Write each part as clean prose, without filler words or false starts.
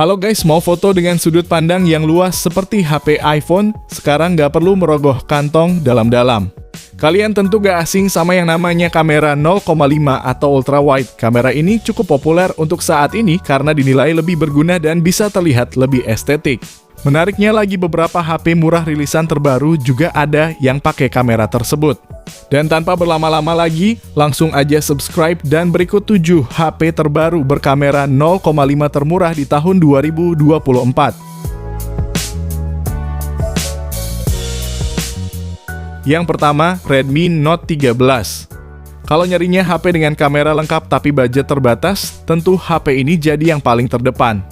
Halo guys, mau foto dengan sudut pandang yang luas seperti HP iPhone? Sekarang nggak perlu merogoh kantong dalam-dalam. Kalian tentu gak asing sama yang namanya kamera 0,5 atau ultra wide. Kamera ini cukup populer untuk saat ini karena dinilai lebih berguna dan bisa terlihat lebih estetik. Menariknya lagi, beberapa HP murah rilisan terbaru juga ada yang pakai kamera tersebut. Dan tanpa berlama-lama lagi, langsung aja subscribe dan berikut 7 HP terbaru berkamera 0,5 termurah di tahun 2024. Yang pertama, Redmi Note 13. Kalau nyarinya HP dengan kamera lengkap tapi budget terbatas, tentu HP ini jadi yang paling terdepan.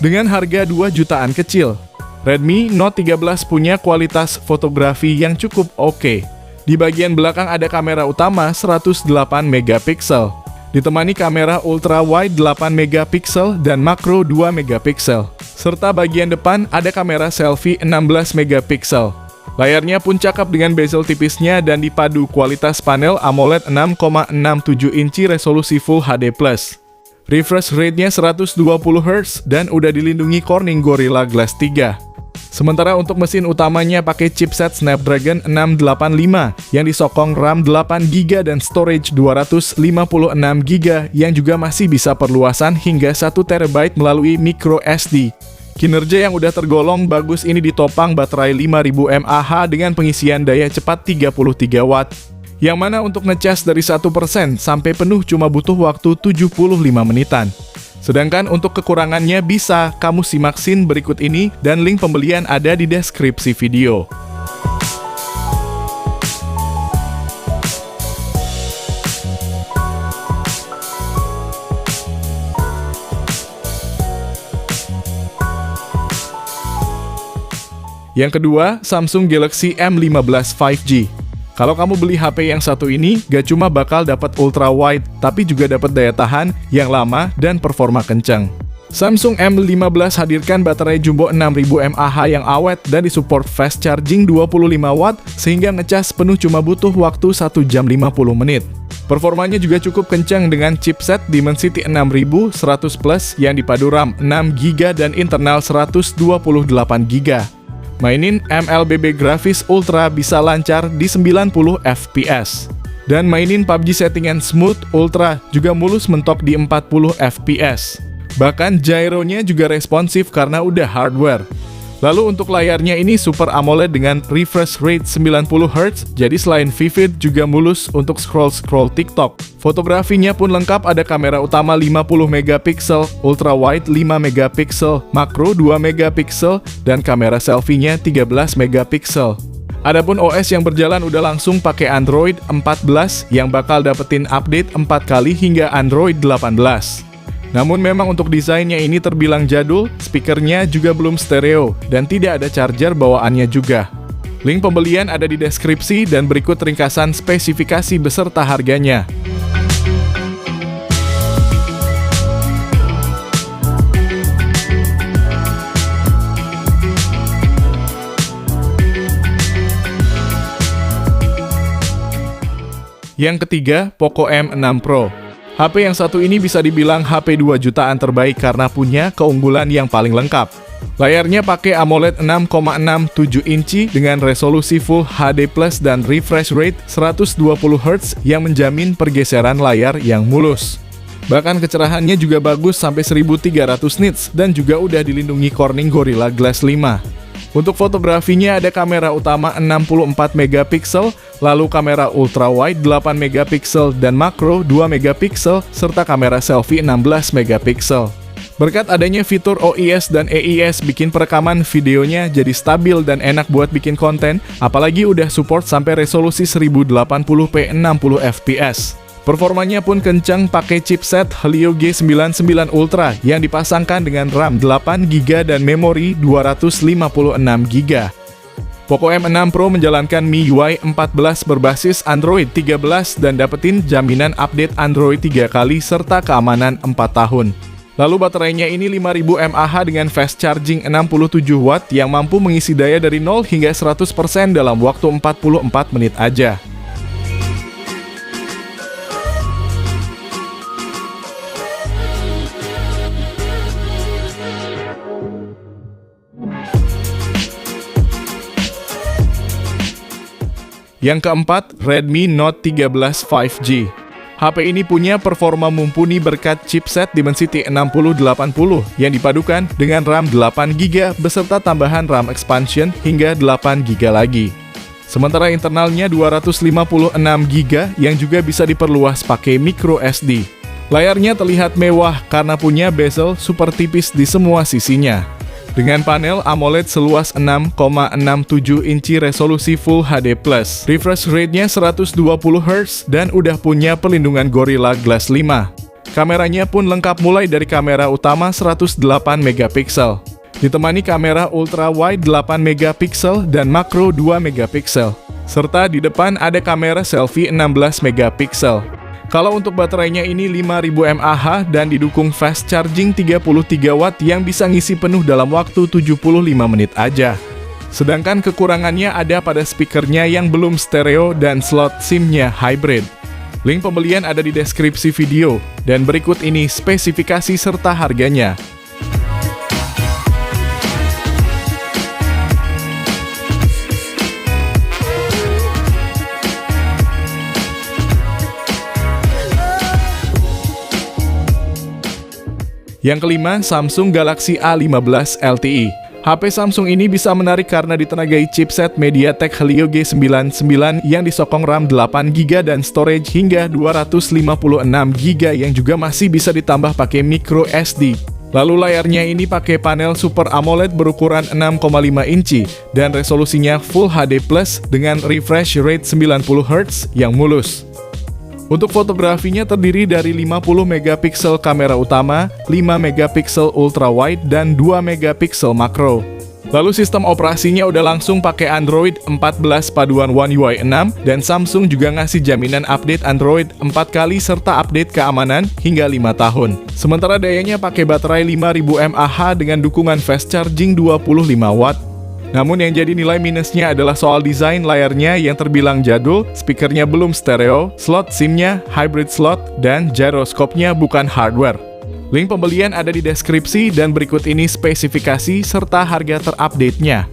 Dengan harga 2 jutaan kecil, Redmi Note 13 punya kualitas fotografi yang cukup oke. Di bagian belakang ada kamera utama 108 megapiksel, ditemani kamera ultra wide 8 megapiksel dan makro 2 megapiksel. Serta bagian depan ada kamera selfie 16 megapiksel. Layarnya pun cakep dengan bezel tipisnya dan dipadu kualitas panel AMOLED 6,67 inci resolusi Full HD+. Refresh rate-nya 120 Hz dan udah dilindungi Corning Gorilla Glass 3. Sementara untuk mesin utamanya pakai chipset Snapdragon 685 yang disokong RAM 8GB dan storage 256GB yang juga masih bisa perluasan hingga 1TB melalui microSD. Kinerja yang udah tergolong bagus ini ditopang baterai 5000 mAh dengan pengisian daya cepat 33 Watt. Yang mana untuk ngecas dari 1% sampai penuh cuma butuh waktu 75 menitan. Sedangkan untuk kekurangannya bisa kamu simak scene berikut ini dan link pembelian ada di deskripsi video. Yang kedua, Samsung Galaxy M15 5G. Kalau kamu beli HP yang satu ini, gak cuma bakal dapat ultra wide, tapi juga dapat daya tahan yang lama dan performa kencang. Samsung M15 hadirkan baterai jumbo 6000 mAh yang awet dan disupport fast charging 25 Watt, sehingga ngecas penuh cuma butuh waktu 1 jam 50 menit. Performanya juga cukup kencang dengan chipset Dimensity 6100 Plus yang dipadu RAM 6GB dan internal 128GB. Mainin MLBB grafis Ultra bisa lancar di 90 fps. Dan mainin PUBG settingan Smooth Ultra juga mulus mentok di 40 fps. Bahkan gyronya juga responsif karena udah hardware. Lalu untuk layarnya ini Super AMOLED dengan refresh rate 90 Hz, jadi selain vivid juga mulus untuk scroll-scroll TikTok. Fotografinya pun lengkap, ada kamera utama 50 megapiksel, ultra wide 5 megapiksel, makro 2 megapiksel, dan kamera selfie-nya 13 megapiksel. Adapun OS yang berjalan udah langsung pakai Android 14 yang bakal dapetin update 4 kali hingga Android 18. Namun memang untuk desainnya ini terbilang jadul, speakernya juga belum stereo, dan tidak ada charger bawaannya juga. Link pembelian ada di deskripsi dan berikut ringkasan spesifikasi beserta harganya. Yang ketiga, Poco M6 Pro. HP yang satu ini bisa dibilang HP 2 jutaan terbaik karena punya keunggulan yang paling lengkap. Layarnya pakai AMOLED 6,67 inci dengan resolusi Full HD Plus dan refresh rate 120 Hz yang menjamin pergeseran layar yang mulus. Bahkan kecerahannya juga bagus sampai 1300 nits dan juga udah dilindungi Corning Gorilla Glass 5. Untuk fotografinya ada kamera utama 64 megapiksel, lalu kamera ultra wide 8 megapiksel dan makro 2 megapiksel serta kamera selfie 16 megapiksel. Berkat adanya fitur OIS dan AIS bikin perekaman videonya jadi stabil dan enak buat bikin konten, apalagi udah support sampai resolusi 1080p 60 fps. Performanya pun kencang pakai chipset Helio G99 Ultra yang dipasangkan dengan RAM 8GB dan memori 256GB. Poco M6 Pro menjalankan MIUI 14 berbasis Android 13 dan dapetin jaminan update Android 3 kali serta keamanan 4 tahun. Lalu baterainya ini 5000 mAh dengan fast charging 67 Watt yang mampu mengisi daya dari 0 hingga 100% dalam waktu 44 menit aja. Yang keempat, Redmi Note 13 5G. HP ini punya performa mumpuni berkat chipset Dimensity 6080 yang dipadukan dengan RAM 8GB beserta tambahan RAM expansion hingga 8GB lagi. Sementara internalnya 256GB yang juga bisa diperluas pakai micro SD. Layarnya terlihat mewah karena punya bezel super tipis di semua sisinya. Dengan panel AMOLED seluas 6,67 inci resolusi Full HD+, refresh rate-nya 120Hz dan udah punya perlindungan Gorilla Glass 5. Kameranya pun lengkap mulai dari kamera utama 108MP, ditemani kamera ultra wide 8MP dan makro 2MP, serta di depan ada kamera selfie 16MP. Kalau untuk baterainya ini 5000 mAh dan didukung fast charging 33W yang bisa ngisi penuh dalam waktu 75 menit aja. Sedangkan kekurangannya ada pada speakernya yang belum stereo dan slot SIM-nya hybrid. Link pembelian ada di deskripsi video, dan berikut ini spesifikasi serta harganya. Yang kelima, Samsung Galaxy A15 LTE. HP Samsung ini bisa menarik karena ditenagai chipset MediaTek Helio G99 yang disokong RAM 8GB dan storage hingga 256GB yang juga masih bisa ditambah pakai micro SD. Lalu layarnya ini pakai panel Super AMOLED berukuran 6,5 inci dan resolusinya Full HD+ dengan refresh rate 90Hz yang mulus. Untuk fotografinya terdiri dari 50MP kamera utama, 5MP ultra wide, dan 2MP makro. Lalu sistem operasinya udah langsung pakai Android 14 paduan One UI 6, dan Samsung juga ngasih jaminan update Android 4 kali serta update keamanan hingga 5 tahun. Sementara dayanya pakai baterai 5000 mAh dengan dukungan fast charging 25W. Namun yang jadi nilai minusnya adalah soal desain layarnya yang terbilang jadul, speakernya belum stereo, slot SIM-nya hybrid slot, dan gyroskopnya bukan hardware. Link pembelian ada di deskripsi dan berikut ini spesifikasi serta harga terupdate-nya.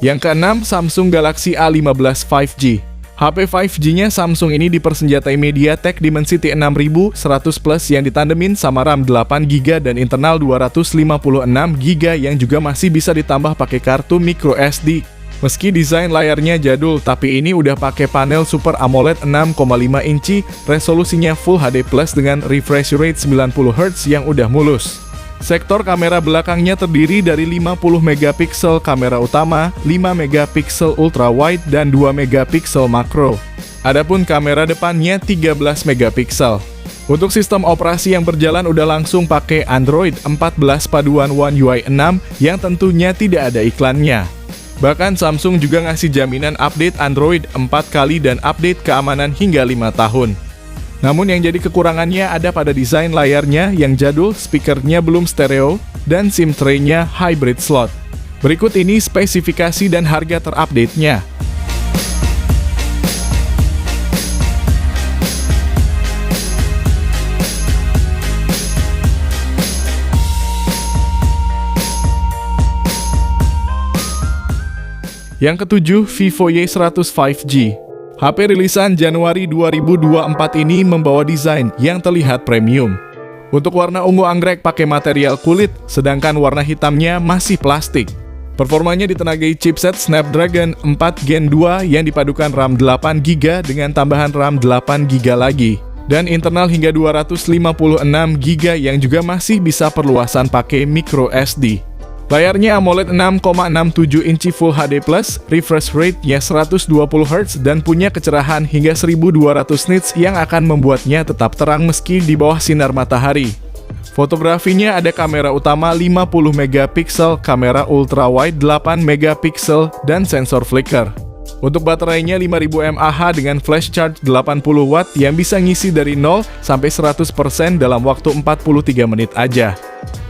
Yang keenam, Samsung Galaxy A15 5G. HP 5G-nya Samsung ini dipersenjatai MediaTek Dimensity 6100 Plus yang ditandemin sama RAM 8GB dan internal 256GB yang juga masih bisa ditambah pakai kartu micro SD. Meski desain layarnya jadul, tapi ini udah pakai panel Super AMOLED 6,5 inci, resolusinya Full HD Plus dengan refresh rate 90Hz yang udah mulus. Sektor kamera belakangnya terdiri dari 50MP kamera utama, 5MP ultra wide, dan 2MP makro. Adapun kamera depannya 13MP. Untuk sistem operasi yang berjalan udah langsung pakai Android 14 paduan One UI 6 yang tentunya tidak ada iklannya. Bahkan Samsung juga ngasih jaminan update Android 4 kali dan update keamanan hingga 5 tahun. Namun yang jadi kekurangannya ada pada desain layarnya yang jadul, speakernya belum stereo, dan SIM tray-nya hybrid slot. Berikut ini spesifikasi dan harga terupdate-nya. Yang ketujuh, Vivo Y100 5G. HP rilisan Januari 2024 ini membawa desain yang terlihat premium. Untuk warna ungu anggrek pakai material kulit, sedangkan warna hitamnya masih plastik. Performanya ditenagai chipset Snapdragon 4 Gen 2 yang dipadukan RAM 8GB dengan tambahan RAM 8GB lagi. Dan internal hingga 256GB yang juga masih bisa perluasan pakai micro SD. Layarnya AMOLED 6,67 inci Full HD+, refresh rate-nya 120Hz dan punya kecerahan hingga 1200 nits yang akan membuatnya tetap terang meski di bawah sinar matahari. Fotografinya ada kamera utama 50MP, kamera ultra wide 8MP, dan sensor flicker. Untuk baterainya 5000 mAh dengan flash charge 80W yang bisa ngisi dari 0 sampai 100% dalam waktu 43 menit aja.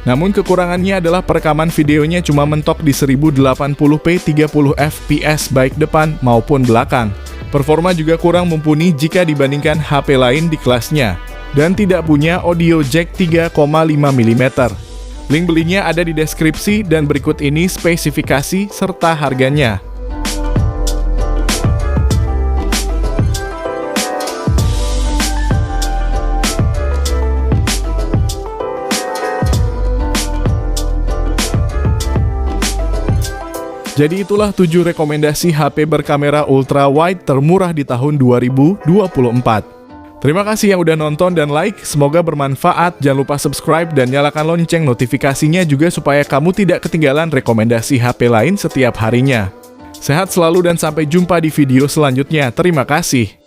Namun kekurangannya adalah perekaman videonya cuma mentok di 1080p 30fps baik depan maupun belakang. Performa juga kurang mumpuni jika dibandingkan HP lain di kelasnya, dan tidak punya audio jack 3,5 mm. Link belinya ada di deskripsi dan berikut ini spesifikasi serta harganya. Jadi itulah 7 rekomendasi HP berkamera ultra wide termurah di tahun 2024. Terima kasih yang udah nonton dan like, semoga bermanfaat. Jangan lupa subscribe dan nyalakan lonceng notifikasinya juga supaya kamu tidak ketinggalan rekomendasi HP lain setiap harinya. Sehat selalu dan sampai jumpa di video selanjutnya. Terima kasih.